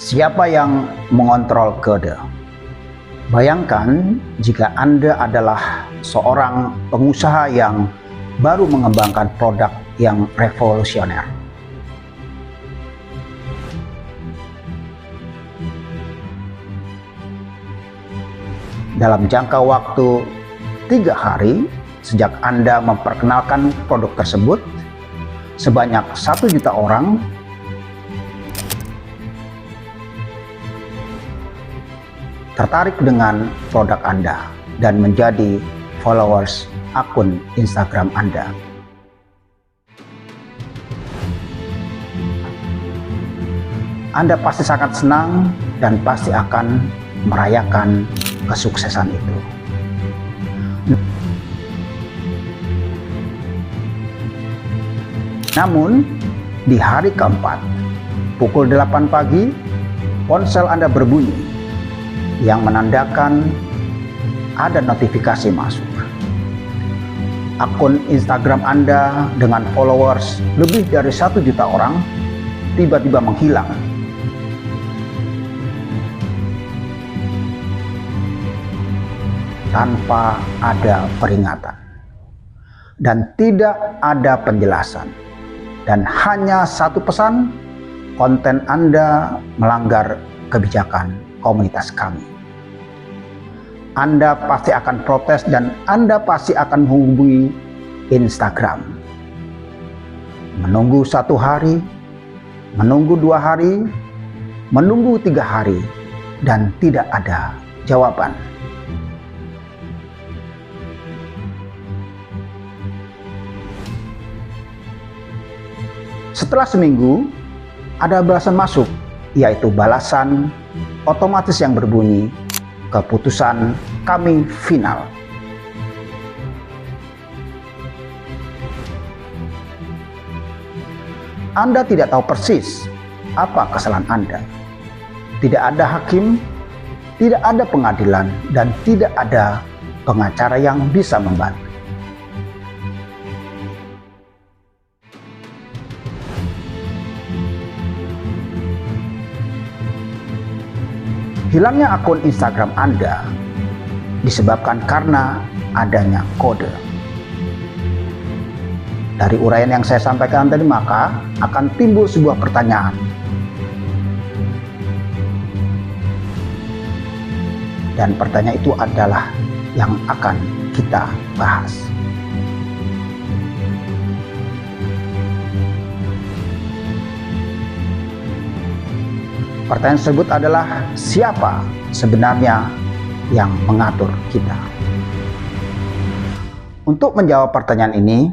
Siapa yang mengontrol kode? Bayangkan jika Anda adalah seorang pengusaha yang baru mengembangkan produk yang revolusioner. Dalam jangka waktu 3 hari sejak Anda memperkenalkan produk tersebut, sebanyak 1 juta orang tertarik dengan produk Anda dan menjadi followers akun Instagram Anda. Anda pasti sangat senang dan pasti akan merayakan kesuksesan itu. Namun, di hari keempat, pukul 8 pagi, ponsel Anda berbunyi yang menandakan ada notifikasi masuk. Akun Instagram Anda dengan followers lebih dari 1 juta orang tiba-tiba menghilang. Tanpa ada peringatan. Dan tidak ada penjelasan. Dan hanya satu pesan, konten Anda melanggar kebijakan komunitas kami. Anda pasti akan protes dan Anda pasti akan menghubungi Instagram. Menunggu 1 hari, menunggu 2 hari, menunggu 3 hari, dan tidak ada jawaban. Setelah seminggu, ada balasan masuk, yaitu balasan otomatis yang berbunyi, keputusan kami final. Anda tidak tahu persis apa kesalahan Anda. Tidak ada hakim, tidak ada pengadilan, dan tidak ada pengacara yang bisa membantu. Hilangnya akun Instagram Anda disebabkan karena adanya kode. Dari uraian yang saya sampaikan tadi, maka akan timbul sebuah pertanyaan. Dan pertanyaan itu adalah yang akan kita bahas. Pertanyaan tersebut adalah, siapa sebenarnya yang mengatur kita? Untuk menjawab pertanyaan ini,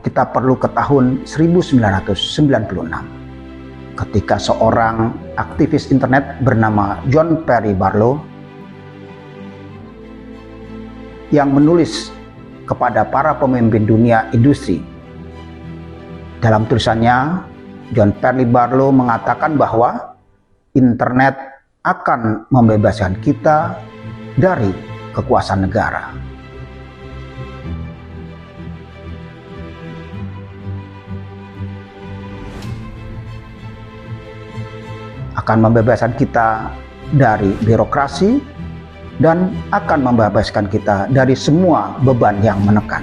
kita perlu ke tahun 1996, ketika seorang aktivis internet bernama John Perry Barlow yang menulis kepada para pemimpin dunia industri. Dalam tulisannya, John Perry Barlow mengatakan bahwa internet akan membebaskan kita dari kekuasaan negara. Akan membebaskan kita dari birokrasi dan akan membebaskan kita dari semua beban yang menekan.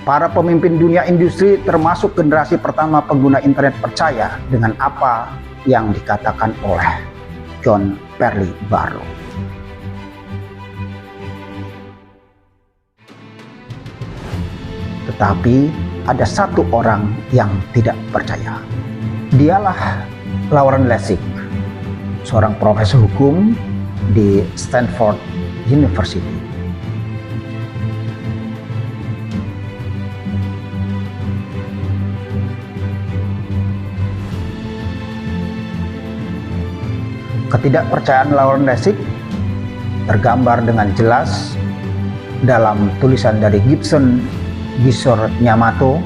Para pemimpin dunia industri termasuk generasi pertama pengguna internet percaya dengan apa yang dikatakan oleh John Perry Barlow. Tetapi ada satu orang yang tidak percaya. Dialah Lauren Lessig, seorang profesor hukum di Stanford University. Ketidakpercayaan Lauren Lessig tergambar dengan jelas dalam tulisan dari Gibson Gisor Yamato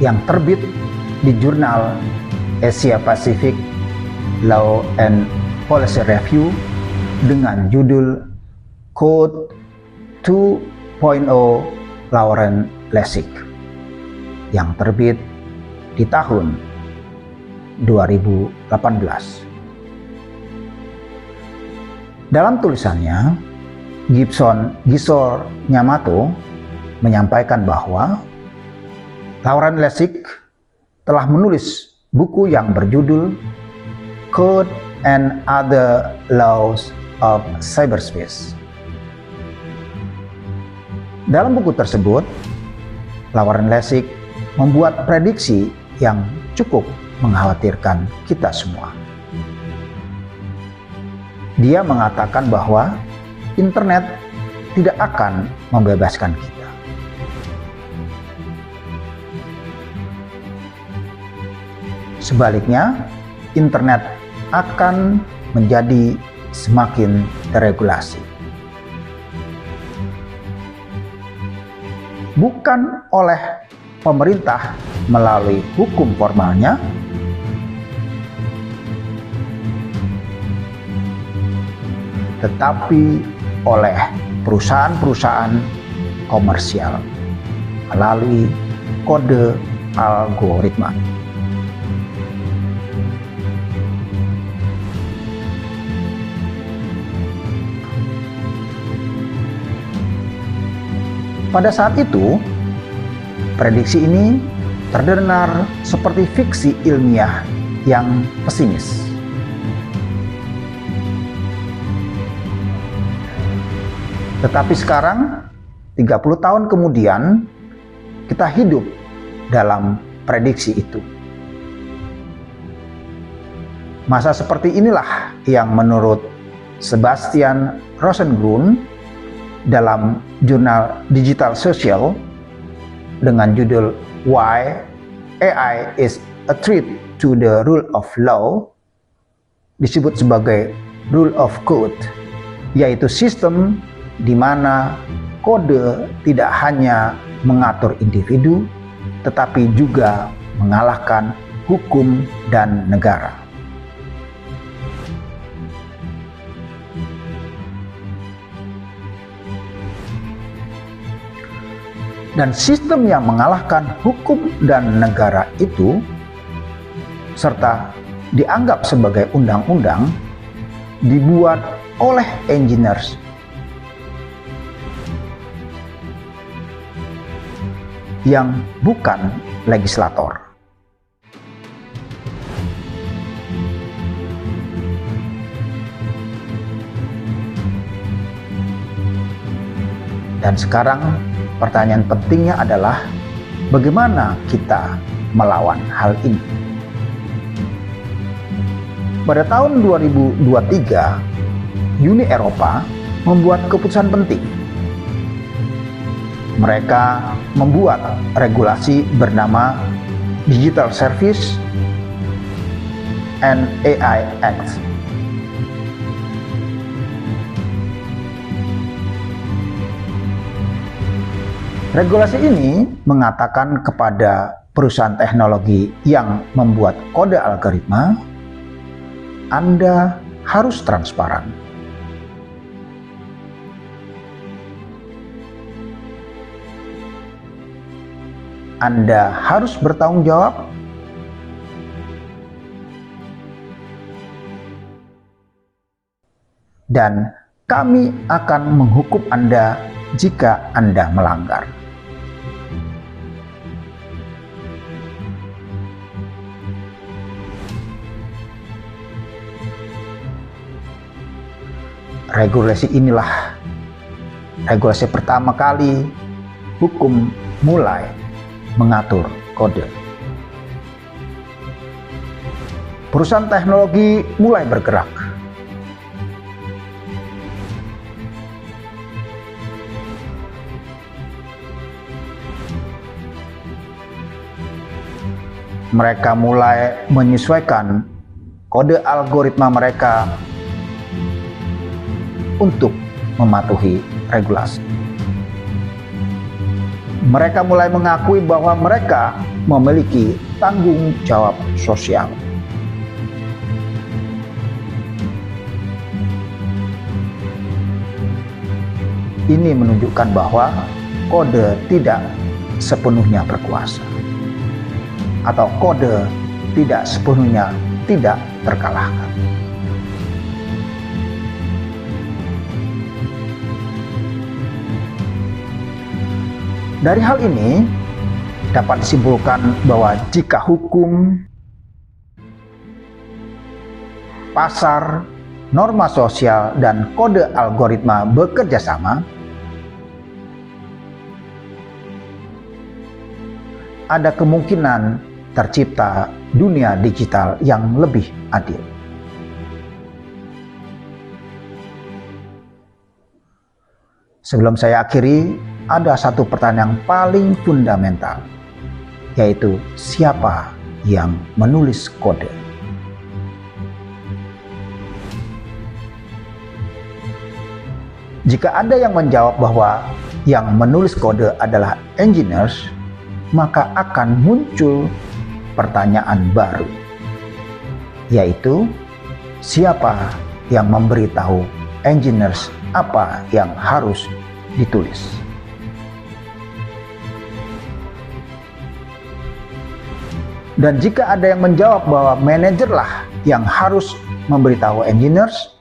yang terbit di jurnal Asia Pacific Law and Policy Review dengan judul Code 2.0 Lauren Lessig yang terbit di tahun 2018. Dalam tulisannya, Gisor Yamato menyampaikan bahwa Lauren Lessig telah menulis buku yang berjudul Code and Other Laws of Cyberspace. Dalam buku tersebut, Lauren Lessig membuat prediksi yang cukup mengkhawatirkan kita semua. Dia mengatakan bahwa internet tidak akan membebaskan kita. Sebaliknya, internet akan menjadi semakin terregulasi. Bukan oleh pemerintah melalui hukum formalnya, tetapi oleh perusahaan-perusahaan komersial melalui kode algoritma. Pada saat itu, prediksi ini terdengar seperti fiksi ilmiah yang pesimis. Tetapi sekarang, 30 tahun kemudian, kita hidup dalam prediksi itu. Masa seperti inilah yang menurut Sebastian Rosengrund dalam jurnal Digital Social dengan judul Why AI is a Threat to the Rule of Law, disebut sebagai Rule of Code, yaitu sistem di mana kode tidak hanya mengatur individu, tetapi juga mengalahkan hukum dan negara. Dan sistem yang mengalahkan hukum dan negara itu, serta dianggap sebagai undang-undang, dibuat oleh engineers yang bukan legislator. Dan sekarang pertanyaan pentingnya adalah bagaimana kita melawan hal ini. Pada tahun 2023, Uni Eropa membuat keputusan penting. Mereka membuat regulasi bernama Digital Service and AI Act. Regulasi ini mengatakan kepada perusahaan teknologi yang membuat kode algoritma, Anda harus transparan. Anda harus bertanggung jawab. Dan kami akan menghukum Anda jika Anda melanggar. Regulasi pertama kali hukum mulai mengatur kode. Perusahaan teknologi mulai bergerak. Mereka mulai menyesuaikan kode algoritma mereka untuk mematuhi regulasi. Mereka mulai mengakui bahwa mereka memiliki tanggung jawab sosial. Ini menunjukkan bahwa kode tidak sepenuhnya berkuasa, atau kode tidak sepenuhnya tidak terkalahkan. Dari hal ini dapat disimpulkan bahwa jika hukum, pasar, norma sosial, dan kode algoritma bekerja sama, ada kemungkinan tercipta dunia digital yang lebih adil. Sebelum saya akhiri, ada satu pertanyaan yang paling fundamental, yaitu siapa yang menulis kode? Jika ada yang menjawab bahwa yang menulis kode adalah engineers, maka akan muncul pertanyaan baru, yaitu siapa yang memberitahu engineers apa yang harus ditulis. Dan jika ada yang menjawab bahwa manajerlah yang harus memberitahu engineers,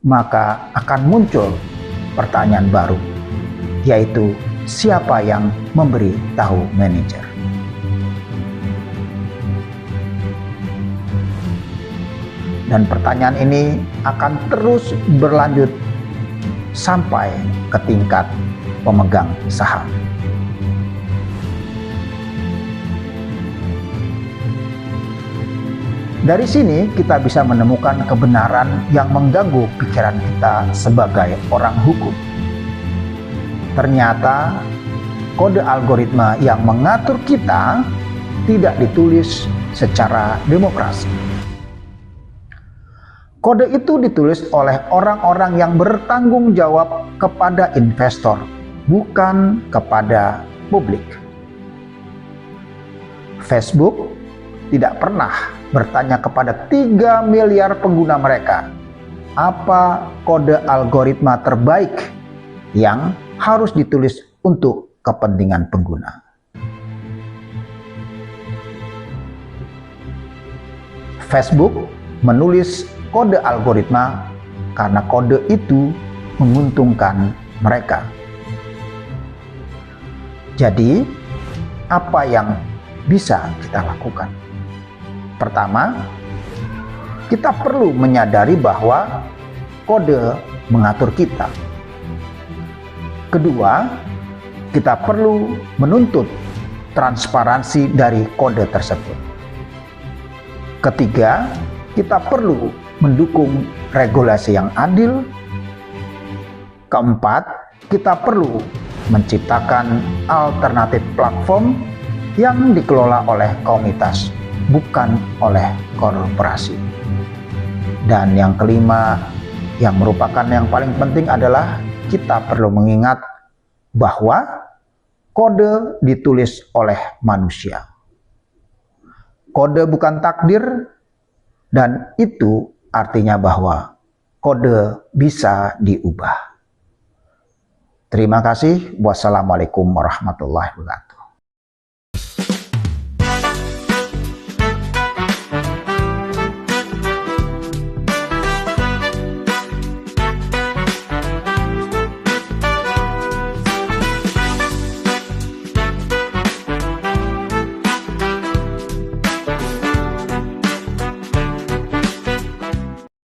maka akan muncul pertanyaan baru, yaitu siapa yang memberi tahu manajer. Dan pertanyaan ini akan terus berlanjut sampai ke tingkat pemegang saham. Dari sini kita bisa menemukan kebenaran yang mengganggu pikiran kita sebagai orang hukum. Ternyata kode algoritma yang mengatur kita tidak ditulis secara demokrasi. Kode itu ditulis oleh orang-orang yang bertanggung jawab kepada investor, bukan kepada publik. Facebook tidak pernah bertanya kepada 3 miliar pengguna mereka, apa kode algoritma terbaik yang harus ditulis untuk kepentingan pengguna. Facebook menulis kode algoritma karena kode itu menguntungkan mereka. Jadi, apa yang bisa kita lakukan? Pertama, kita perlu menyadari bahwa kode mengatur kita. Kedua, kita perlu menuntut transparansi dari kode tersebut. Ketiga, kita perlu mendukung regulasi yang adil. Keempat, kita perlu menciptakan alternatif platform yang dikelola oleh komunitas, bukan oleh korporasi. Dan yang kelima, yang merupakan yang paling penting adalah kita perlu mengingat bahwa kode ditulis oleh manusia. Kode bukan takdir, dan itu artinya bahwa kode bisa diubah. Terima kasih. Wassalamualaikum warahmatullahi wabarakatuh.